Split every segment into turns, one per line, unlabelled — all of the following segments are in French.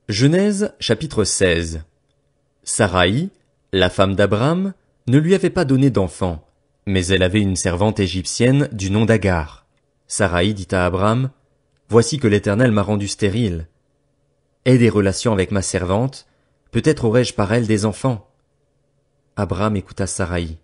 Genèse chapitre 16. Saraï, la femme d'Abram, ne lui avait pas donné d'enfant, mais elle avait une servante égyptienne du nom d'Agar. Saraï dit à Abram, « Voici que l'Éternel m'a rendu stérile. Aie des relations avec ma servante, peut-être aurai-je par elle des enfants. » Abram écouta Saraï.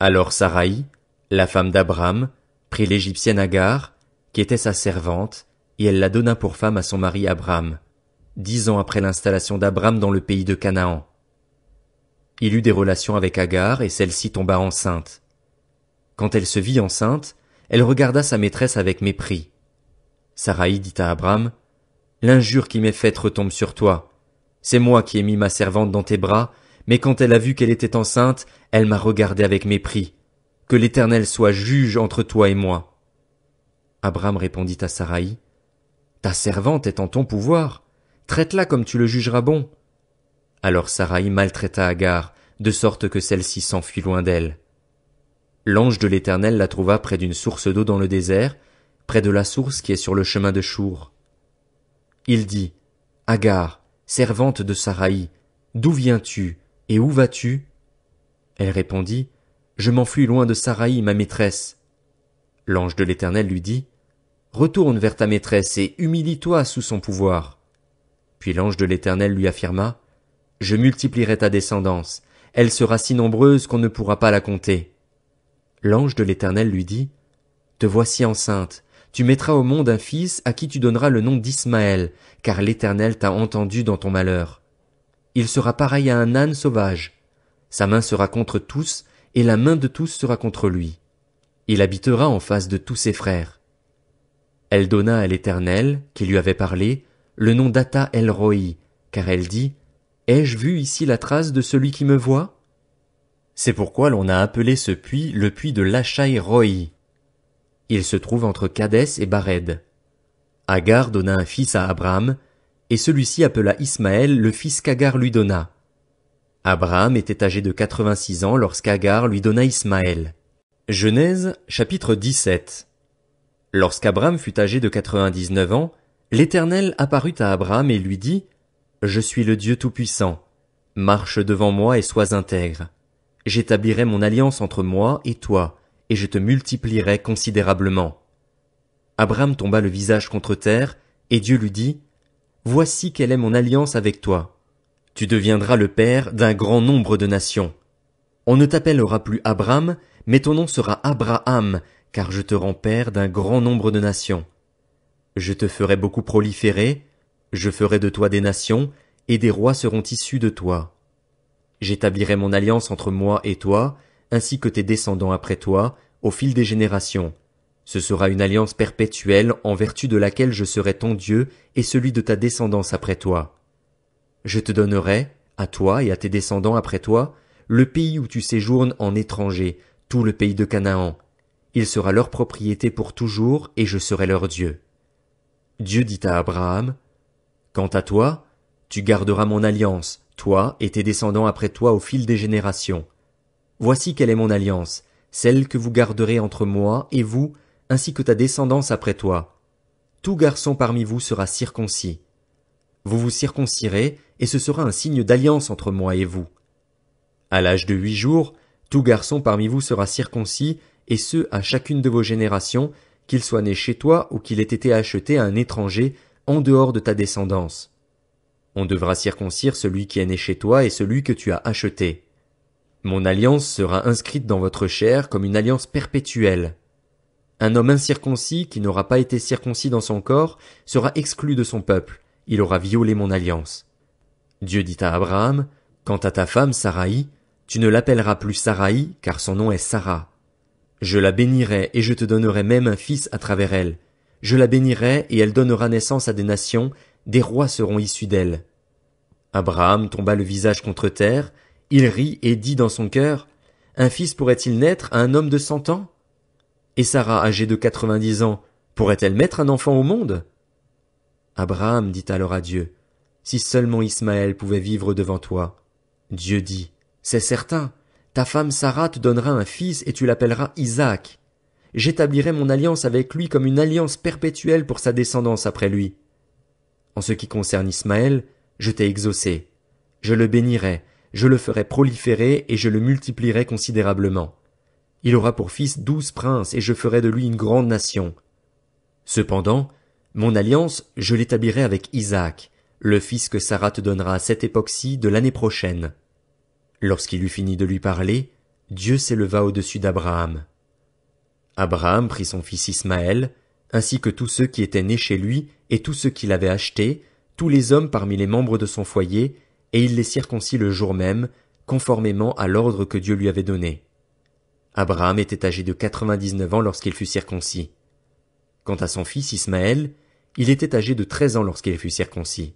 Alors Saraï, la femme d'Abram, prit l'Égyptienne Agar, qui était sa servante, et elle la donna pour femme à son mari Abram, 10 ans après l'installation d'Abram dans le pays de Canaan. Il eut des relations avec Agar et celle-ci tomba enceinte. Quand elle se vit enceinte, elle regarda sa maîtresse avec mépris. Saraï dit à Abram, « L'injure qui m'est faite retombe sur toi. C'est moi qui ai mis ma servante dans tes bras, mais quand elle a vu qu'elle était enceinte, elle m'a regardé avec mépris. Que l'Éternel soit juge entre toi et moi. » Abram répondit à Saraï, « Ta servante est en ton pouvoir. Traite-la comme tu le jugeras bon. » Alors Saraï maltraita Agar, de sorte que celle-ci s'enfuit loin d'elle. L'ange de l'Éternel la trouva près d'une source d'eau dans le désert, près de la source qui est sur le chemin de Chour. Il dit, « Agar, servante de Saraï, d'où viens-tu, et où vas-tu » Elle répondit, « Je m'enfuis loin de Saraï, ma maîtresse. » L'ange de l'Éternel lui dit, « Retourne vers ta maîtresse et humilie-toi sous son pouvoir. » Puis l'ange de l'Éternel lui affirma, « Je multiplierai ta descendance, elle sera si nombreuse qu'on ne pourra pas la compter. » L'ange de l'Éternel lui dit, « Te voici enceinte, tu mettras au monde un fils à qui tu donneras le nom d'Ismaël, car l'Éternel t'a entendu dans ton malheur. Il sera pareil à un âne sauvage. Sa main sera contre tous, et la main de tous sera contre lui. Il habitera en face de tous ses frères. » Elle donna à l'Éternel, qui lui avait parlé, le nom d'Ata El-Roi, car elle dit, « Ai-je vu ici la trace de celui qui me voit ?» C'est pourquoi l'on a appelé ce puits le puits de Lachaï-Roi. Il se trouve entre Kadès et Bared. Agar donna un fils à Abraham, et celui-ci appela Ismaël le fils qu'Agar lui donna. Abraham était âgé de 86 ans lorsqu'Agar lui donna Ismaël. Genèse chapitre 17. Lorsqu'Abram fut âgé de 99 ans, l'Éternel apparut à Abram et lui dit, « Je suis le Dieu Tout-Puissant. Marche devant moi et sois intègre. J'établirai mon alliance entre moi et toi, et je te multiplierai considérablement. » Abram tomba le visage contre terre, et Dieu lui dit, « Voici quelle est mon alliance avec toi. Tu deviendras le père d'un grand nombre de nations. On ne t'appellera plus Abram, mais ton nom sera Abraham, car je te rends père d'un grand nombre de nations. Je te ferai beaucoup proliférer, je ferai de toi des nations, et des rois seront issus de toi. J'établirai mon alliance entre moi et toi, ainsi que tes descendants après toi, au fil des générations. Ce sera une alliance perpétuelle en vertu de laquelle je serai ton Dieu et celui de ta descendance après toi. Je te donnerai, à toi et à tes descendants après toi, le pays où tu séjournes en étranger, tout le pays de Canaan. Il sera leur propriété pour toujours, et je serai leur Dieu. » Dieu dit à Abraham, « Quant à toi, tu garderas mon alliance, toi et tes descendants après toi au fil des générations. Voici quelle est mon alliance, celle que vous garderez entre moi et vous, ainsi que ta descendance après toi. Tout garçon parmi vous sera circoncis. Vous vous circoncirez, et ce sera un signe d'alliance entre moi et vous. À l'âge de 8 jours, tout garçon parmi vous sera circoncis, et ce à chacune de vos générations, qu'il soit né chez toi ou qu'il ait été acheté à un étranger en dehors de ta descendance. On devra circoncire celui qui est né chez toi et celui que tu as acheté. Mon alliance sera inscrite dans votre chair comme une alliance perpétuelle. Un homme incirconcis qui n'aura pas été circoncis dans son corps sera exclu de son peuple, il aura violé mon alliance. » Dieu dit à Abraham, « Quant à ta femme Saraï, tu ne l'appelleras plus Saraï, car son nom est Sarah. Je la bénirai et je te donnerai même un fils à travers elle. Je la bénirai et elle donnera naissance à des nations, des rois seront issus d'elle. » Abraham tomba le visage contre terre, il rit et dit dans son cœur, « Un fils pourrait-il naître à un homme de 100 ans? Et Sarah, âgée de 90 ans, pourrait-elle mettre un enfant au monde? » Abraham dit alors à Dieu, « Si seulement Ismaël pouvait vivre devant toi. » Dieu dit, « C'est certain, ta femme Sarah te donnera un fils et tu l'appelleras Isaac. J'établirai mon alliance avec lui comme une alliance perpétuelle pour sa descendance après lui. » En ce qui concerne Ismaël, je t'ai exaucé. Je le bénirai, je le ferai proliférer et je le multiplierai considérablement. Il aura pour fils 12 princes et je ferai de lui une grande nation. Cependant, mon alliance, je l'établirai avec Isaac, le fils que Sarah te donnera à cette époque-ci de l'année prochaine. Lorsqu'il eut fini de lui parler, Dieu s'éleva au-dessus d'Abraham. Abraham prit son fils Ismaël, ainsi que tous ceux qui étaient nés chez lui et tous ceux qu'il avait achetés, tous les hommes parmi les membres de son foyer, et il les circoncit le jour même, conformément à l'ordre que Dieu lui avait donné. Abraham était âgé de 99 ans lorsqu'il fut circoncis. Quant à son fils Ismaël, il était âgé de 13 ans lorsqu'il fut circoncis.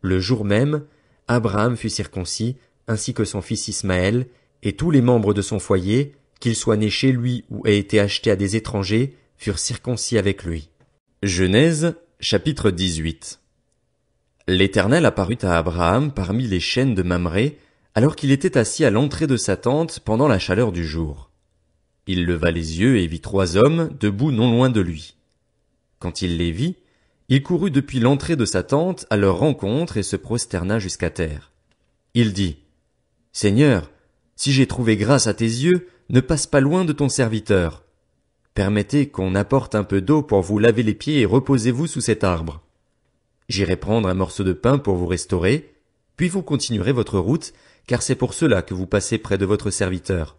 Le jour même, Abraham fut circoncis, ainsi que son fils Ismaël, et tous les membres de son foyer, qu'ils soient nés chez lui ou aient été achetés à des étrangers, furent circoncis avec lui. Genèse, chapitre 18. L'Éternel apparut à Abraham parmi les chênes de Mamré, alors qu'il était assis à l'entrée de sa tente pendant la chaleur du jour. Il leva les yeux et vit 3 hommes debout non loin de lui. Quand il les vit, il courut depuis l'entrée de sa tente à leur rencontre et se prosterna jusqu'à terre. Il dit, « Seigneur, si j'ai trouvé grâce à tes yeux, ne passe pas loin de ton serviteur. Permettez qu'on apporte un peu d'eau pour vous laver les pieds et reposez-vous sous cet arbre. J'irai prendre un morceau de pain pour vous restaurer, puis vous continuerez votre route, car c'est pour cela que vous passez près de votre serviteur. »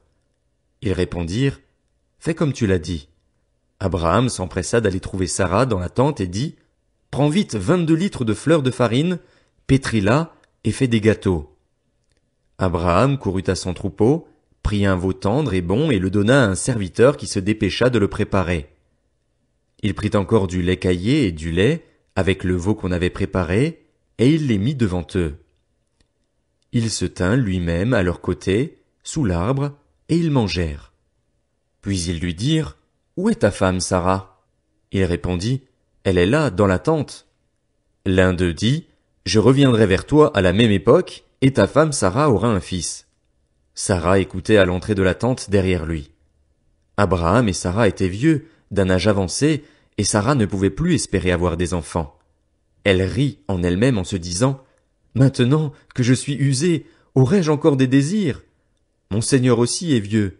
Ils répondirent, « Fais comme tu l'as dit. » Abraham s'empressa d'aller trouver Sarah dans la tente et dit, « Prends vite 22 litres de fleur de farine, pétris-la et fais des gâteaux. » Abraham courut à son troupeau, prit un veau tendre et bon et le donna à un serviteur qui se dépêcha de le préparer. Il prit encore du lait caillé et du lait, avec le veau qu'on avait préparé, et il les mit devant eux. Il se tint lui-même à leur côté, sous l'arbre, et ils mangèrent. Puis ils lui dirent, « Où est ta femme, Sarah ?» Il répondit, « Elle est là, dans la tente. » L'un d'eux dit, « Je reviendrai vers toi à la même époque, et ta femme Sarah aura un fils. » Sarah écoutait à l'entrée de la tente derrière lui. Abraham et Sarah étaient vieux, d'un âge avancé, et Sarah ne pouvait plus espérer avoir des enfants. Elle rit en elle-même en se disant, « Maintenant que je suis usée, aurais-je encore des désirs? Mon Seigneur aussi est vieux. »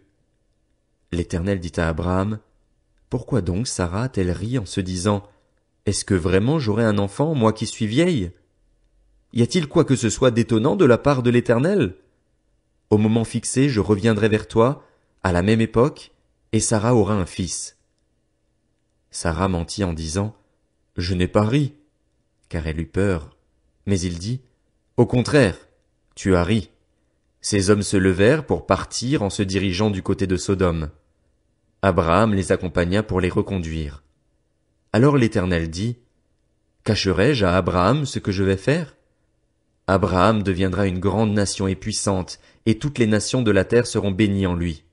L'Éternel dit à Abraham, « Pourquoi donc Sarah a-t-elle ri en se disant, « Est-ce que vraiment j'aurai un enfant, moi qui suis vieille? Y a-t-il quoi que ce soit d'étonnant de la part de l'Éternel? Au moment fixé, je reviendrai vers toi, à la même époque, et Sarah aura un fils. » Sarah mentit en disant, « Je n'ai pas ri, » car elle eut peur. Mais il dit, « Au contraire, tu as ri. » Ces hommes se levèrent pour partir en se dirigeant du côté de Sodome. Abraham les accompagna pour les reconduire. Alors l'Éternel dit, « Cacherai-je à Abraham ce que je vais faire? Abraham deviendra une grande nation et puissante, et toutes les nations de la terre seront bénies en lui.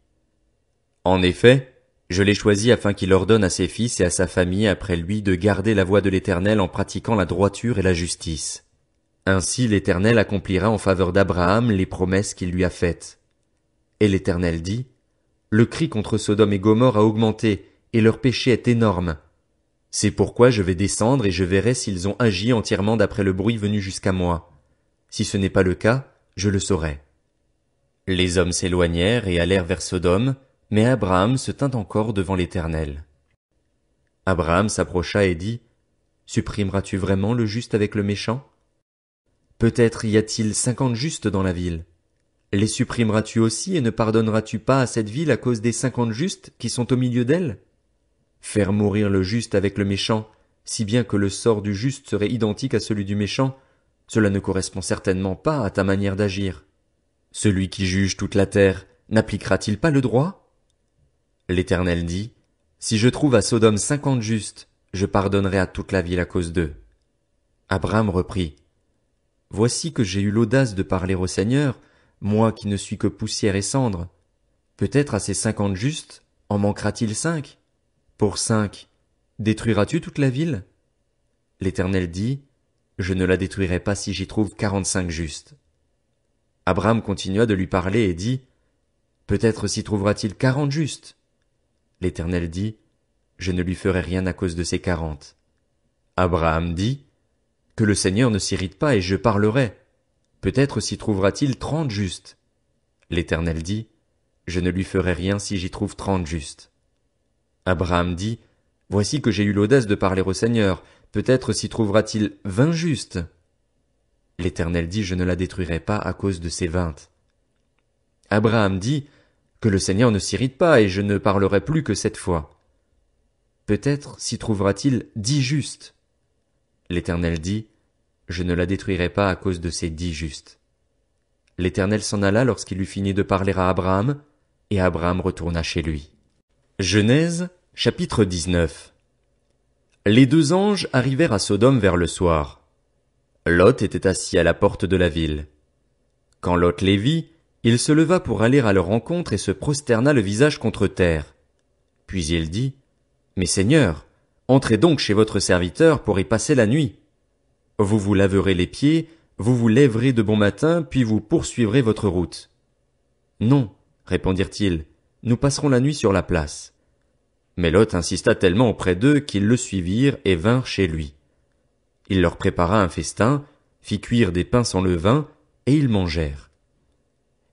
En effet, je l'ai choisi afin qu'il ordonne à ses fils et à sa famille après lui de garder la voie de l'Éternel en pratiquant la droiture et la justice. Ainsi l'Éternel accomplira en faveur d'Abraham les promesses qu'il lui a faites. » Et l'Éternel dit, « Le cri contre Sodome et Gomorrhe a augmenté, et leur péché est énorme. C'est pourquoi je vais descendre et je verrai s'ils ont agi entièrement d'après le bruit venu jusqu'à moi. Si ce n'est pas le cas, je le saurai. » Les hommes s'éloignèrent et allèrent vers Sodome, mais Abraham se tint encore devant l'Éternel. Abraham s'approcha et dit, « Supprimeras-tu vraiment le juste avec le méchant? Peut-être y a-t-il 50 justes dans la ville. Les supprimeras-tu aussi et ne pardonneras-tu pas à cette ville à cause des 50 justes qui sont au milieu d'elle? Faire mourir le juste avec le méchant, si bien que le sort du juste serait identique à celui du méchant, cela ne correspond certainement pas à ta manière d'agir. Celui qui juge toute la terre n'appliquera-t-il pas le droit? » L'Éternel dit, « Si je trouve à Sodome 50 justes, je pardonnerai à toute la ville à cause d'eux. » Abraham reprit, « Voici que j'ai eu l'audace de parler au Seigneur, moi qui ne suis que poussière et cendre. Peut-être à ces 50 justes, en manquera-t-il 5? Pour 5, détruiras-tu toute la ville? » L'Éternel dit, « Je ne la détruirai pas si j'y trouve 45 justes. » Abraham continua de lui parler et dit, « Peut-être s'y trouvera-t-il 40 justes. » L'Éternel dit, « Je ne lui ferai rien à cause de ces 40. » Abraham dit, « Que le Seigneur ne s'irrite pas et je parlerai. Peut-être s'y trouvera-t-il 30 justes. L'Éternel dit, je ne lui ferai rien si j'y trouve 30 justes. Abraham dit, voici que j'ai eu l'audace de parler au Seigneur, peut-être s'y trouvera-t-il 20 justes. L'Éternel dit, je ne la détruirai pas à cause de ces 20. Abraham dit, que le Seigneur ne s'irrite pas et je ne parlerai plus que cette fois. Peut-être s'y trouvera-t-il 10 justes. L'Éternel dit, je ne la détruirai pas à cause de ces 10 justes. L'Éternel s'en alla lorsqu'il eut fini de parler à Abraham, et Abraham retourna chez lui. Genèse, chapitre 19. Les 2 anges arrivèrent à Sodome vers le soir. Lot était assis à la porte de la ville. Quand Lot les vit, il se leva pour aller à leur rencontre et se prosterna le visage contre terre. Puis il dit, mes seigneurs, entrez donc chez votre serviteur pour y passer la nuit. Vous vous laverez les pieds, vous vous lèverez de bon matin, puis vous poursuivrez votre route. Non, répondirent-ils, nous passerons la nuit sur la place. Mais Lot insista tellement auprès d'eux qu'ils le suivirent et vinrent chez lui. Il leur prépara un festin, fit cuire des pains sans levain, et ils mangèrent.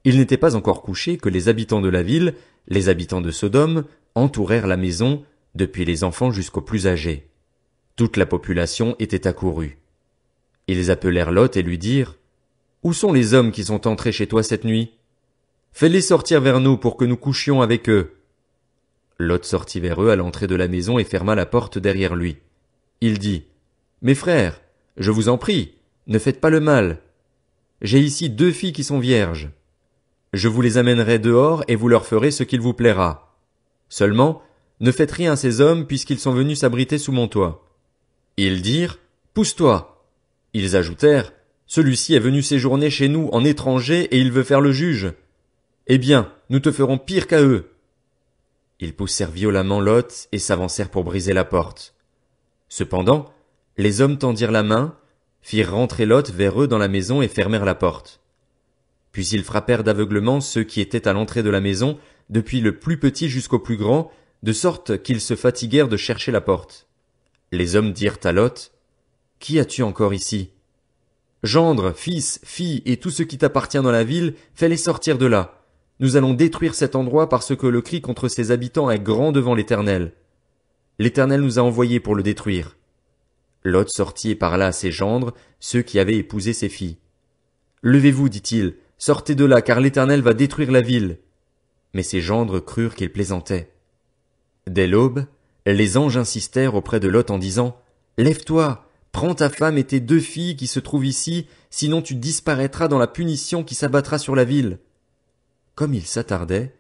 Il n'était pas encore couché que les habitants de la ville, les habitants de Sodome, entourèrent la maison, depuis les enfants jusqu'aux plus âgés. Toute la population était accourue. Ils appelèrent Lot et lui dirent, « Où sont les hommes qui sont entrés chez toi cette nuit? Fais-les sortir vers nous pour que nous couchions avec eux. » Lot sortit vers eux à l'entrée de la maison et ferma la porte derrière lui. Il dit, « Mes frères, je vous en prie, ne faites pas le mal. J'ai ici 2 filles qui sont vierges. Je vous les amènerai dehors et vous leur ferez ce qu'il vous plaira. Seulement, ne faites rien à ces hommes puisqu'ils sont venus s'abriter sous mon toit. » Ils dirent, « Pousse-toi. » Ils ajoutèrent, « Celui-ci est venu séjourner chez nous en étranger et il veut faire le juge. Eh bien, nous te ferons pire qu'à eux. » Ils poussèrent violemment Lot et s'avancèrent pour briser la porte. Cependant, les hommes tendirent la main, firent rentrer Lot vers eux dans la maison et fermèrent la porte. Puis ils frappèrent d'aveuglement ceux qui étaient à l'entrée de la maison, depuis le plus petit jusqu'au plus grand, de sorte qu'ils se fatiguèrent de chercher la porte. Les hommes dirent à Lot, « Qui as-tu encore ici? Gendre, fils, fille et tout ce qui t'appartient dans la ville, fais-les sortir de là. Nous allons détruire cet endroit parce que le cri contre ses habitants est grand devant l'Éternel. L'Éternel nous a envoyés pour le détruire. » Lot sortit et parla à ses gendres, ceux qui avaient épousé ses filles. « Levez-vous, dit-il, sortez de là, car l'Éternel va détruire la ville. » Mais ses gendres crurent qu'il plaisantait. Dès l'aube, les anges insistèrent auprès de Lot en disant, « Lève-toi, prends ta femme et tes 2 filles qui se trouvent ici, sinon tu disparaîtras dans la punition qui s'abattra sur la ville. » Comme il s'attardait,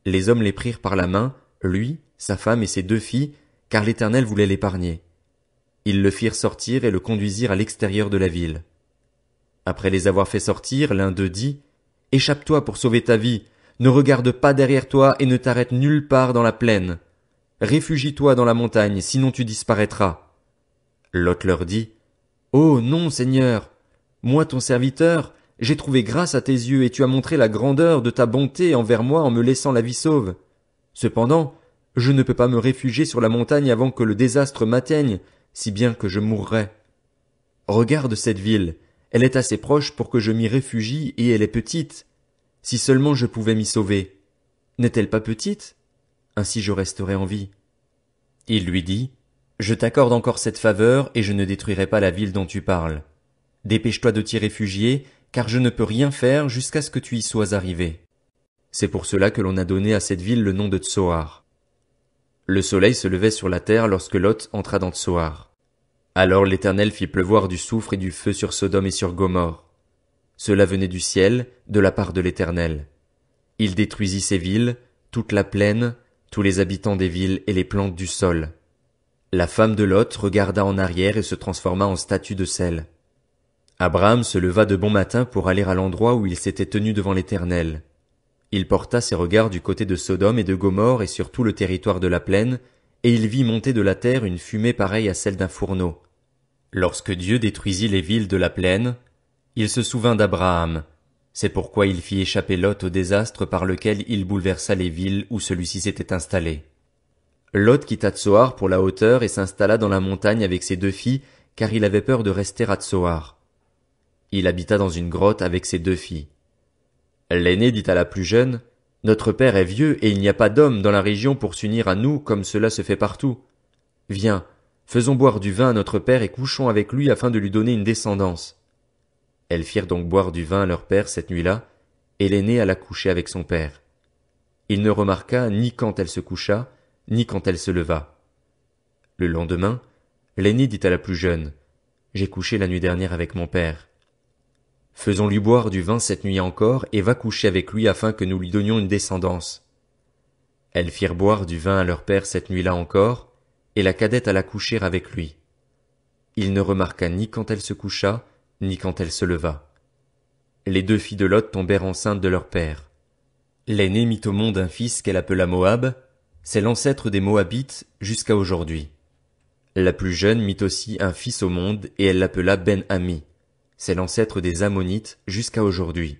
les hommes les prirent par la main, lui, sa femme et ses 2 filles, car l'Éternel voulait l'épargner. Ils le firent sortir et le conduisirent à l'extérieur de la ville. Après les avoir fait sortir, l'un d'eux dit, « Échappe-toi pour sauver ta vie, ne regarde pas derrière toi et ne t'arrête nulle part dans la plaine. Réfugie-toi dans la montagne, sinon tu disparaîtras. » Lot leur dit, « Oh non, Seigneur, moi ton serviteur, j'ai trouvé grâce à tes yeux et tu as montré la grandeur de ta bonté envers moi en me laissant la vie sauve. Cependant, je ne peux pas me réfugier sur la montagne avant que le désastre m'atteigne, si bien que je mourrai. Regarde cette ville, elle est assez proche pour que je m'y réfugie et elle est petite. Si seulement je pouvais m'y sauver. N'est-elle pas petite? Ainsi je resterai en vie. » Il lui dit, « Je t'accorde encore cette faveur et je ne détruirai pas la ville dont tu parles. Dépêche-toi de t'y réfugier, car je ne peux rien faire jusqu'à ce que tu y sois arrivé. » C'est pour cela que l'on a donné à cette ville le nom de Tsoar. Le soleil se levait sur la terre lorsque Lot entra dans Tsoar. Alors l'Éternel fit pleuvoir du soufre et du feu sur Sodome et sur Gomorrhe. Cela venait du ciel, de la part de l'Éternel. Il détruisit ces villes, toute la plaine, tous les habitants des villes et les plantes du sol. La femme de Lot regarda en arrière et se transforma en statue de sel. Abraham se leva de bon matin pour aller à l'endroit où il s'était tenu devant l'Éternel. Il porta ses regards du côté de Sodome et de Gomorrhe et sur tout le territoire de la plaine, et il vit monter de la terre une fumée pareille à celle d'un fourneau. Lorsque Dieu détruisit les villes de la plaine, il se souvint d'Abraham. C'est pourquoi il fit échapper Lot au désastre par lequel il bouleversa les villes où celui-ci s'était installé. Lot quitta Tsoar pour la hauteur et s'installa dans la montagne avec ses 2 filles, car il avait peur de rester à Tsoar. Il habita dans une grotte avec ses 2 filles. L'aînée dit à la plus jeune, « Notre père est vieux et il n'y a pas d'homme dans la région pour s'unir à nous comme cela se fait partout. Viens, faisons boire du vin à notre père et couchons avec lui afin de lui donner une descendance. » Elles firent donc boire du vin à leur père cette nuit-là, et l'aînée alla coucher avec son père. Il ne remarqua ni quand elle se coucha, ni quand elle se leva. Le lendemain, l'aînée dit à la plus jeune, « J'ai couché la nuit dernière avec mon père. Faisons-lui boire du vin cette nuit encore, et va coucher avec lui afin que nous lui donnions une descendance. » Elles firent boire du vin à leur père cette nuit-là encore, et la cadette alla coucher avec lui. Il ne remarqua ni quand elle se coucha, ni quand elle se leva. Les 2 filles de Lot tombèrent enceintes de leur père. L'aînée mit au monde un fils qu'elle appela Moab, c'est l'ancêtre des Moabites jusqu'à aujourd'hui. La plus jeune mit aussi un fils au monde et elle l'appela Ben-Ami, c'est l'ancêtre des Ammonites jusqu'à aujourd'hui.